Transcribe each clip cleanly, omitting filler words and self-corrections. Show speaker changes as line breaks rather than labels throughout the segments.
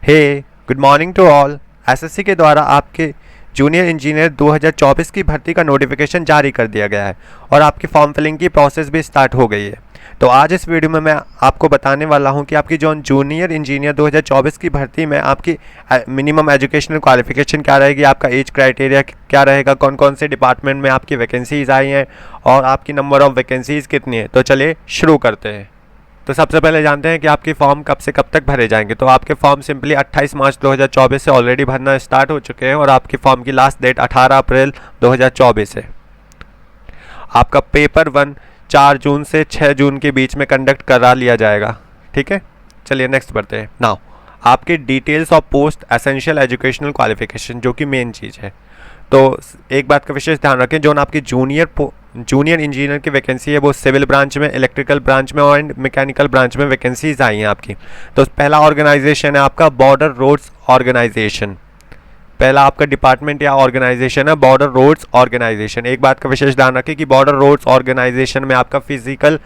Hey good morning to all. SSC के द्वारा आपके जूनियर इंजीनियर 2024 की भर्ती का नोटिफिकेशन जारी कर दिया गया है और आपकी फॉर्म फिलिंग की प्रोसेस भी स्टार्ट हो गई है। तो आज इस वीडियो में मैं आपको बताने वाला हूं कि आपकी जो जूनियर इंजीनियर 2024 की भर्ती में आपकी मिनिमम एजुकेशनल क्वालिफिकेशन क्या रहेगी, आपका एज क्राइटेरिया क्या रहेगा, कौन कौन से डिपार्टमेंट में आपकी वैकेंसीज आई हैं और आपकी नंबर ऑफ़ वैकेंसीज़ कितनी है। तो चलिए शुरू करते हैं। तो सबसे पहले जानते हैं कि आपके फॉर्म कब से कब तक भरे जाएंगे। तो आपके फॉर्म सिंपली 28 मार्च 2024 से ऑलरेडी भरना स्टार्ट हो चुके हैं और आपके फॉर्म की लास्ट डेट 18 अप्रैल 2024 है। आपका पेपर 1 4 जून से 6 जून के बीच में कंडक्ट करा लिया जाएगा। ठीक है, चलिए नेक्स्ट बढ़ते हैं। नाउ आपके details of post essential educational qualification, जो कि मेन चीज़ है। तो एक बात का विशेष ध्यान रखें, जो आपकी जूनियर इंजीनियर की वैकेंसी है वो सिविल ब्रांच में, इलेक्ट्रिकल ब्रांच में और मैकेनिकल ब्रांच में वैकेंसीज आई हैं आपकी। तो पहला ऑर्गेनाइजेशन है आपका बॉर्डर रोड्स ऑर्गेनाइजेशन। पहला आपका डिपार्टमेंट या ऑर्गेनाइजेशन है बॉर्डर रोड्स ऑर्गेनाइजेशन। एक बात का विशेष ध्यान रखें कि बॉर्डर रोड्स ऑर्गेनाइजेशन में आपका फिजिकल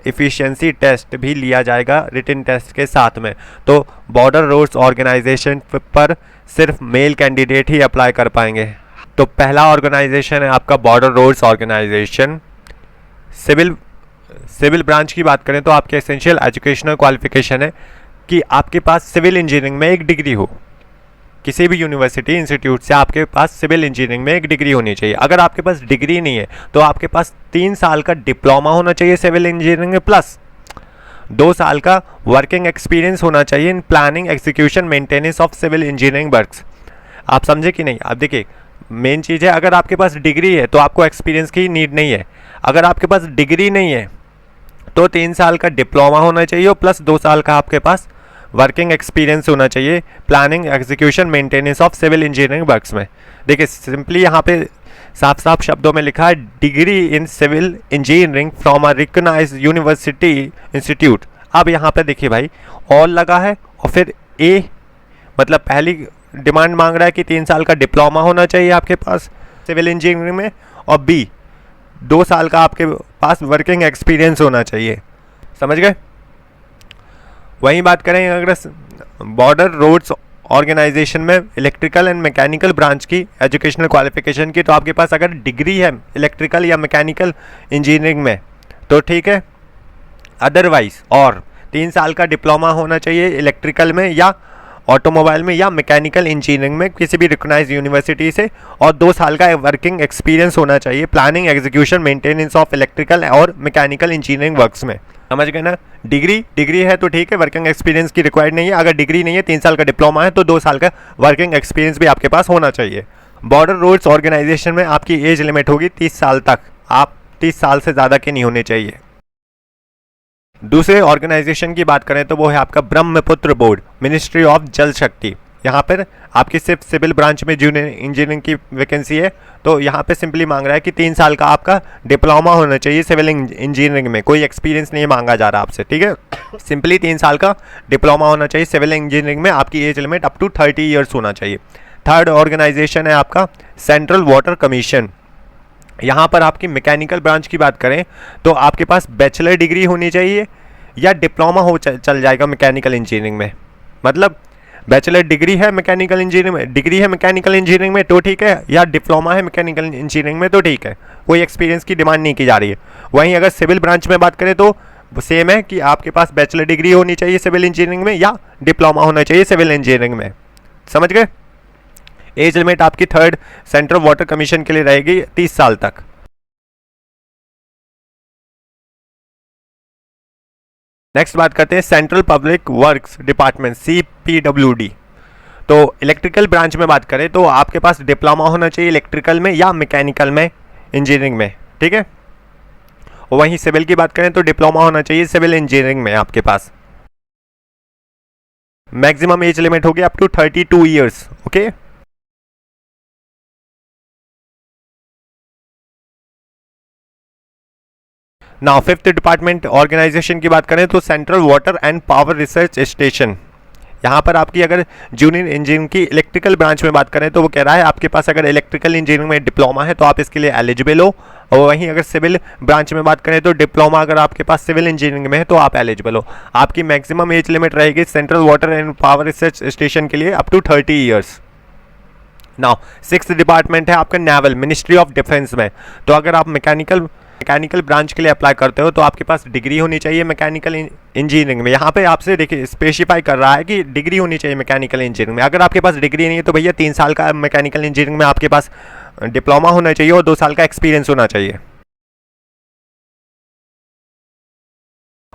एफिशिएंसी टेस्ट भी लिया जाएगा रिटन टेस्ट के साथ में। तो बॉर्डर रोड्स ऑर्गेनाइजेशन पर सिर्फ मेल कैंडिडेट ही अप्लाई कर पाएंगे। तो पहला ऑर्गेनाइजेशन है आपका border roads organisation. Civil branch की बात करें तो आपके एसेंशियल एजुकेशनल क्वालिफिकेशन है कि आपके पास सिविल इंजीनियरिंग में एक डिग्री हो। किसी भी यूनिवर्सिटी इंस्टीट्यूट से आपके पास सिविल इंजीनियरिंग में एक डिग्री होनी चाहिए। अगर आपके पास डिग्री नहीं है तो आपके पास 3 साल का डिप्लोमा होना चाहिए सिविल इंजीनियरिंग में, प्लस 2 साल का वर्किंग एक्सपीरियंस होना चाहिए in planning execution maintenance of civil engineering works. आप समझे कि नहीं? आप देखिए, मेन चीज़ है, अगर आपके पास डिग्री है तो आपको एक्सपीरियंस की नीड नहीं है। अगर आपके पास डिग्री नहीं है तो 3 साल का डिप्लोमा होना चाहिए और प्लस 2 साल का आपके पास वर्किंग एक्सपीरियंस होना चाहिए planning execution maintenance of civil engineering works में। देखिए सिंपली यहाँ पे साफ साफ शब्दों में लिखा है degree in civil engineering from a recognised university institute. अब यहाँ पे देखिए भाई, ऑल लगा है और फिर ए, मतलब पहली डिमांड मांग रहा है कि 3 साल का डिप्लोमा होना चाहिए आपके पास सिविल इंजीनियरिंग में, और बी 2 साल का आपके पास वर्किंग एक्सपीरियंस होना चाहिए। समझ गए? वहीं बात करें अगर बॉर्डर रोड्स ऑर्गेनाइजेशन में इलेक्ट्रिकल एंड मैकेनिकल ब्रांच की एजुकेशनल क्वालिफिकेशन की, तो आपके पास अगर डिग्री है इलेक्ट्रिकल या मैकेनिकल इंजीनियरिंग में तो ठीक है, अदरवाइज और 3 साल का डिप्लोमा होना चाहिए इलेक्ट्रिकल में या ऑटोमोबाइल में या मैकेनिकल इंजीनियरिंग में किसी भी रिकॉग्नाइज्ड यूनिवर्सिटी से, और 2 साल का वर्किंग एक्सपीरियंस होना चाहिए planning execution maintenance of electrical और मैकेनिकल इंजीनियरिंग वर्क्स में। समझ गए ना? डिग्री है तो ठीक है, वर्किंग एक्सपीरियंस की रिक्वायर्ड नहीं है। अगर डिग्री नहीं है, 3 साल का डिप्लोमा है तो 2 साल का वर्किंग एक्सपीरियंस भी आपके पास होना चाहिए। बॉर्डर रोड्स ऑर्गेनाइजेशन में आपकी एज लिमिट होगी 30 साल तक। आप 30 साल से ज़्यादा के नहीं होने चाहिए। दूसरे ऑर्गेनाइजेशन की बात करें तो वो है आपका ब्रह्मपुत्र बोर्ड, मिनिस्ट्री ऑफ जल शक्ति। यहाँ पर आपकी सिर्फ सिविल ब्रांच में जूनियर इंजीनियरिंग की वैकेंसी है। तो यहाँ पे सिंपली मांग रहा है कि 3 साल का आपका डिप्लोमा होना चाहिए सिविल इंजीनियरिंग में, कोई एक्सपीरियंस नहीं मांगा जा रहा आपसे। ठीक है, सिंपली 3 साल का डिप्लोमा होना चाहिए सिविल इंजीनियरिंग में। आपकी age limit up to 30 years होना चाहिए। थर्ड ऑर्गेनाइजेशन है आपका सेंट्रल वाटर कमीशन। यहाँ पर आपकी मैकेनिकल ब्रांच की बात करें तो आपके पास बैचलर डिग्री होनी चाहिए या डिप्लोमा हो चल जाएगा मैकेनिकल इंजीनियरिंग में। मतलब बैचलर डिग्री है मैकेनिकल इंजीनियरिंग में, डिग्री है मैकेनिकल इंजीनियरिंग में तो ठीक है, या डिप्लोमा है मैकेनिकल इंजीनियरिंग में तो ठीक है, कोई एक्सपीरियंस की डिमांड नहीं की जा रही है। वहीं अगर सिविल ब्रांच में बात करें तो सेम है कि आपके पास बैचलर डिग्री होनी चाहिए सिविल इंजीनियरिंग में या डिप्लोमा होना चाहिए सिविल इंजीनियरिंग में। समझ गए? एज लिमिट आपकी थर्ड सेंट्रल वाटर कमीशन के लिए रहेगी 30 साल तक। नेक्स्ट बात करते हैं central public works department, CPWD। तो इलेक्ट्रिकल ब्रांच में बात करें तो आपके पास डिप्लोमा होना चाहिए इलेक्ट्रिकल में या मैकेनिकल में इंजीनियरिंग में। ठीक है, और वहीं सिविल की बात करें तो डिप्लोमा होना चाहिए सिविल इंजीनियरिंग में आपके पास। मैक्सिमम एज लिमिट होगी up to 32 years. Okay, now fifth department organisation की बात करें तो central water and power research station. यहाँ पर आपकी अगर जूनियर इंजीनियरिंग की इलेक्ट्रिकल ब्रांच में बात करें तो वो कह रहा है आपके पास अगर इलेक्ट्रिकल इंजीनियरिंग में डिप्लोमा है तो आप इसके लिए एलिजिबल हो, और वहीं अगर सिविल ब्रांच में बात करें तो डिप्लोमा अगर आपके पास सिविल इंजीनियरिंग में है तो आप एलिजिबल हो। आपकी मैक्सिमम एज लिमिट रहेगी central water and power research station के लिए up to 30 years. Now 6th department है आपका नेवल, मिनिस्ट्री ऑफ डिफेंस में। तो अगर आप मैकेनिकल ब्रांच के लिए अप्लाई करते हो तो आपके पास डिग्री होनी चाहिए मैकेनिकल इंजीनियरिंग में। यहाँ पे आपसे देखिए स्पेसिफाई कर रहा है कि डिग्री होनी चाहिए मैकेनिकल इंजीनियरिंग में। अगर आपके पास डिग्री नहीं है तो भैया 3 साल का मैकेनिकल इंजीनियरिंग में आपके पास डिप्लोमा होना चाहिए और 2 साल का एक्सपीरियंस होना चाहिए।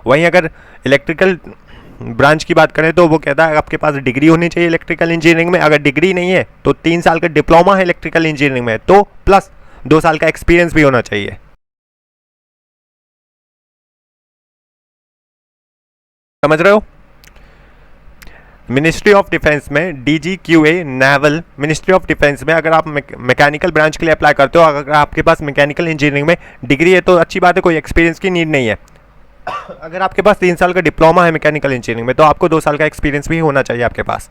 वहीं अगर इलेक्ट्रिकल ब्रांच की बात करें तो वो कहता है आपके पास डिग्री होनी चाहिए इलेक्ट्रिकल इंजीनियरिंग में। अगर डिग्री नहीं है तो 3 साल का डिप्लोमा है इलेक्ट्रिकल इंजीनियरिंग में, तो प्लस 2 साल का एक्सपीरियंस भी होना चाहिए। समझ रहे हो? मिनिस्ट्री ऑफ डिफेंस में DGQA naval, ministry of defence में अगर आप मैकेनिकल ब्रांच के लिए अप्लाई करते हो, अगर आपके पास मैकेनिकल इंजीनियरिंग में डिग्री है तो अच्छी बात है, कोई एक्सपीरियंस की नीड नहीं है। अगर आपके पास 3 साल का डिप्लोमा है मैकेनिकल इंजीनियरिंग में तो आपको 2 साल का एक्सपीरियंस भी होना चाहिए आपके पास।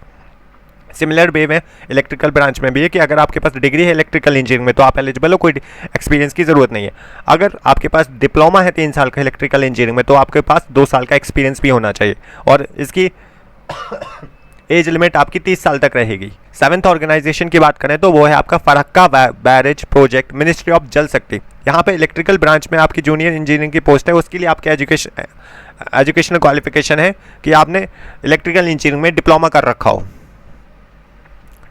सिमिलर वे में इलेक्ट्रिकल ब्रांच में भी है कि अगर आपके पास डिग्री है इलेक्ट्रिकल इंजीनियरिंग में तो आप एलिजिबल हो, कोई एक्सपीरियंस की ज़रूरत नहीं है। अगर आपके पास डिप्लोमा है 3 साल का इलेक्ट्रिकल इंजीनियरिंग में तो आपके पास 2 साल का एक्सपीरियंस भी होना चाहिए, और इसकी एज लिमिट आपकी 30 साल तक रहेगी। 7th ऑर्गेनाइजेशन की बात करें तो वो है आपका Farakka barrage project, ministry of जल शक्ति। यहाँ पे इलेक्ट्रिकल ब्रांच में आपकी जूनियर इंजीनियरिंग की पोस्ट है, उसके लिए आपके एजुकेशनल क्वालिफिकेशन है कि आपने इलेक्ट्रिकल इंजीनियरिंग में डिप्लोमा कर रखा हो,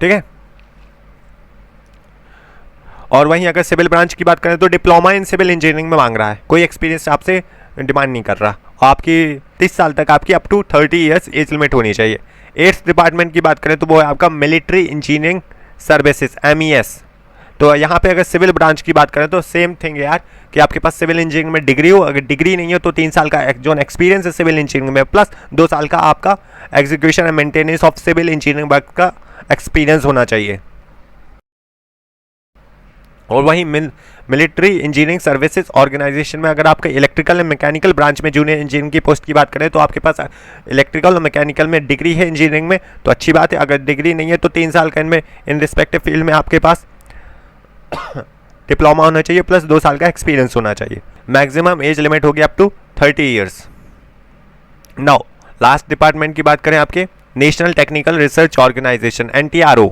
ठीक है। और वहीं अगर सिविल ब्रांच की बात करें तो डिप्लोमा इन सिविल इंजीनियरिंग में मांग रहा है, कोई एक्सपीरियंस आपसे डिमांड नहीं कर रहा, और आपकी 30 साल तक आपकी up to 30 years age limit होनी चाहिए। 8th डिपार्टमेंट की बात करें तो वो है आपका मिलिट्री इंजीनियरिंग सर्विसेज MES। तो यहाँ पे अगर सिविल ब्रांच की बात करें तो सेम थिंग यार कि आपके पास सिविल इंजीनियरिंग में डिग्री हो, अगर डिग्री नहीं हो तो 3 साल का जो एक्सपीरियंस है सिविल इंजीनियरिंग में प्लस 2 साल का आपका execution and maintenance of civil engineering work का एक्सपीरियंस होना चाहिए। और वहीं मिलिट्री इंजीनियरिंग सर्विसेज ऑर्गेनाइजेशन में अगर आपके इलेक्ट्रिकल एंड मैकेनिकल ब्रांच में जूनियर इंजीनियरिंग की पोस्ट की बात करें तो आपके पास इलेक्ट्रिकल और मैकेनिकल में डिग्री है इंजीनियरिंग में तो अच्छी बात है। अगर डिग्री नहीं है तो 3 साल का इनमें इन रिस्पेक्टिव फील्ड में आपके पास डिप्लोमा होना चाहिए प्लस 2 साल का एक्सपीरियंस होना चाहिए। मैक्सिमम एज लिमिट होगी up to 30 years. Now last department की बात करें आपके national technical research organisation NTRO।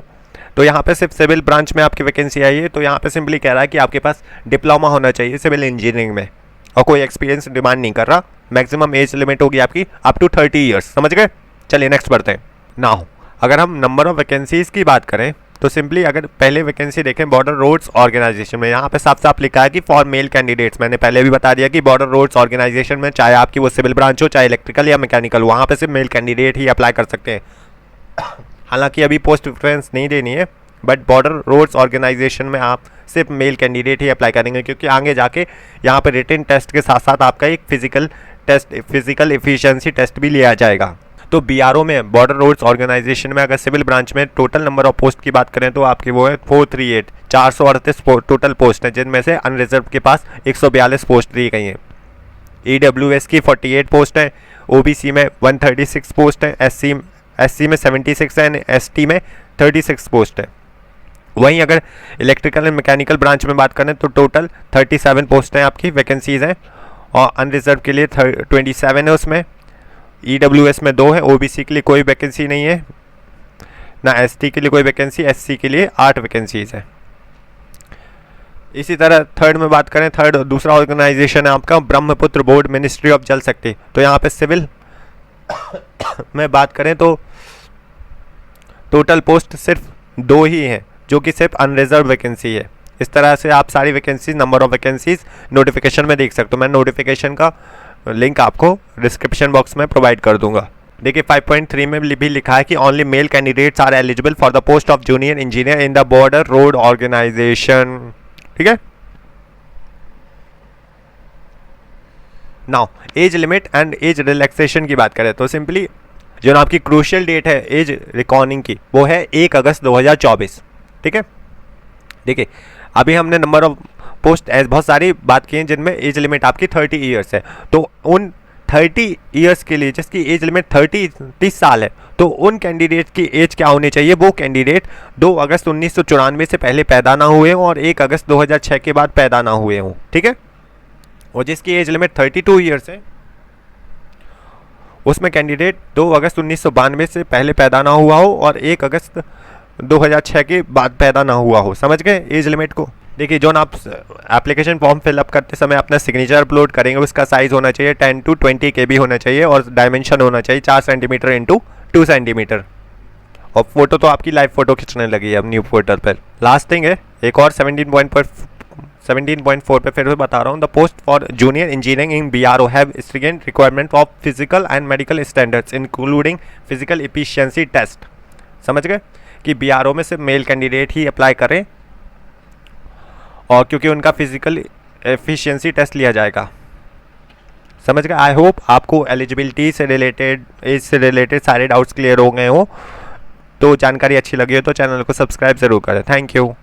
तो यहाँ पे सिर्फ सिविल ब्रांच में आपकी वैकेंसी आई है, तो यहाँ पे सिंपली कह रहा है कि आपके पास डिप्लोमा होना चाहिए सिविल इंजीनियरिंग में और कोई एक्सपीरियंस डिमांड नहीं कर रहा। मैक्सिमम एज लिमिट होगी आपकी अप टू 30 ईयर्स। समझ गए? चलिए नेक्स्ट बढ़ते हैं। नाउ अगर हम नंबर ऑफ वैकेंसीज की बात करें तो सिंपली अगर पहले वैकेंसी देखें बॉर्डर रोड्स ऑर्गेनाइजेशन में, यहाँ पे साफ साफ लिखा है कि फॉर मेल कैंडिडेट्स। मैंने पहले भी बता दिया कि बॉर्डर रोड्स ऑर्गेनाइजेशन में चाहे आपकी वो सिविल ब्रांच हो चाहे इलेक्ट्रिकल या मैकेनिकल, वहाँ पे सिर्फ मेल कैंडिडेट ही अप्लाई कर सकते हैं। हालांकि अभी पोस्ट प्रेफरेंस नहीं देनी है, बट बॉर्डर रोड्स ऑर्गेनाइजेशन में आप सिर्फ मेल कैंडिडेट ही अप्लाई करेंगे, क्योंकि आगे जाके यहाँ पर रिटन टेस्ट के साथ साथ आपका एक फिजिकल एफिशिएंसी टेस्ट भी लिया जाएगा। तो BRO में बॉर्डर रोड्स ऑर्गेनाइजेशन में अगर सिविल ब्रांच में टोटल नंबर ऑफ पोस्ट की बात करें तो आपकी वो है 438 टोटल पोस्ट है, जिनमें से अनरिजर्व के पास 142 पोस्ट दी गई हैं। EWS की 48 पोस्ट है, OBC में 136 पोस्ट है, SC में 76 है एंड ST में 36 पोस्ट है। वहीं अगर इलेक्ट्रिकल एंड मैकेनिकल ब्रांच में बात करें तो टोटल 37 पोस्ट हैं आपकी वैकेंसीज हैं, और अनरिजर्व के लिए 27 है, उसमें EWS में 2 है, OBC के लिए कोई वैकेंसी नहीं है ना, ST के लिए कोई वैकेंसी, SC के लिए 8 वैकेंसीज है। इसी तरह थर्ड में बात करें, दूसरा ऑर्गेनाइजेशन है आपका ब्रह्मपुत्र बोर्ड, मिनिस्ट्री ऑफ जल शक्ति। तो यहाँ पे सिविल में बात करें तो टोटल पोस्ट सिर्फ 2 ही हैं, जो कि सिर्फ अनरिजर्व वैकेंसी है। इस तरह से आप सारी vacancies, number of vacancies notification में देख सकते हो। मैं नोटिफिकेशन का लिंक आपको डिस्क्रिप्शन बॉक्स में प्रोवाइड कर दूंगा। देखिए 5.3 में भी लिखा है कि only male candidates are eligible for the post of junior engineer in the border road organisation. ठीक है। Now age limit and age relaxation की बात करें तो सिंपली जो ना आपकी क्रूशियल डेट है एज रिकॉर्डिंग की, वो है 1 अगस्त 2024। ठीक है। देखिए अभी हमने नंबर ऑफ पोस्ट बहुत सारी बात की हैं जिनमें एज लिमिट आपकी 30 ईयर्स है। तो उन 30 ईयर्स के लिए जिसकी एज लिमिट 30 साल है, तो उन कैंडिडेट की एज क्या होनी चाहिए, वो कैंडिडेट 2 अगस्त 1994 से पहले पैदा ना हुए हों और 1 अगस्त 2006 के बाद पैदा ना हुए हों, ठीक है। और जिसकी एज लिमिट 32 ईयर्स है उसमें कैंडिडेट 2 अगस्त 1992 से पहले पैदा ना हुआ हो और 1 अगस्त 2006 के बाद पैदा ना हुआ हो। समझ गए एज लिमिट को। देखिए जो आप एप्लीकेशन फॉर्म फिलअप करते समय अपना सिग्नेचर अपलोड करेंगे उसका साइज़ होना चाहिए 10 to 20 KB होना चाहिए और डायमेंशन होना चाहिए 4 सेंटीमीटर इंटू 2 सेंटीमीटर। और फोटो तो आपकी लाइव फोटो खींचने लगी है अब न्यू पोर्टल पर। लास्ट थिंग है एक और 17.4 पे फिर से बता रहा हूँ। The post for junior engineering in BRO have stringent requirement of physical and medical standards including physical efficiency test. समझ गए कि BRO में सिर्फ मेल कैंडिडेट ही अप्लाई करें और क्योंकि उनका फिजिकल एफिशिएंसी टेस्ट लिया जाएगा। समझ गए। आई होप आपको एलिजिबिलिटी से रिलेटेड, एज से रिलेटेड सारे डाउट्स क्लियर हो गए हो। तो जानकारी अच्छी लगी हो तो चैनल को सब्सक्राइब ज़रूर करें। Thank you.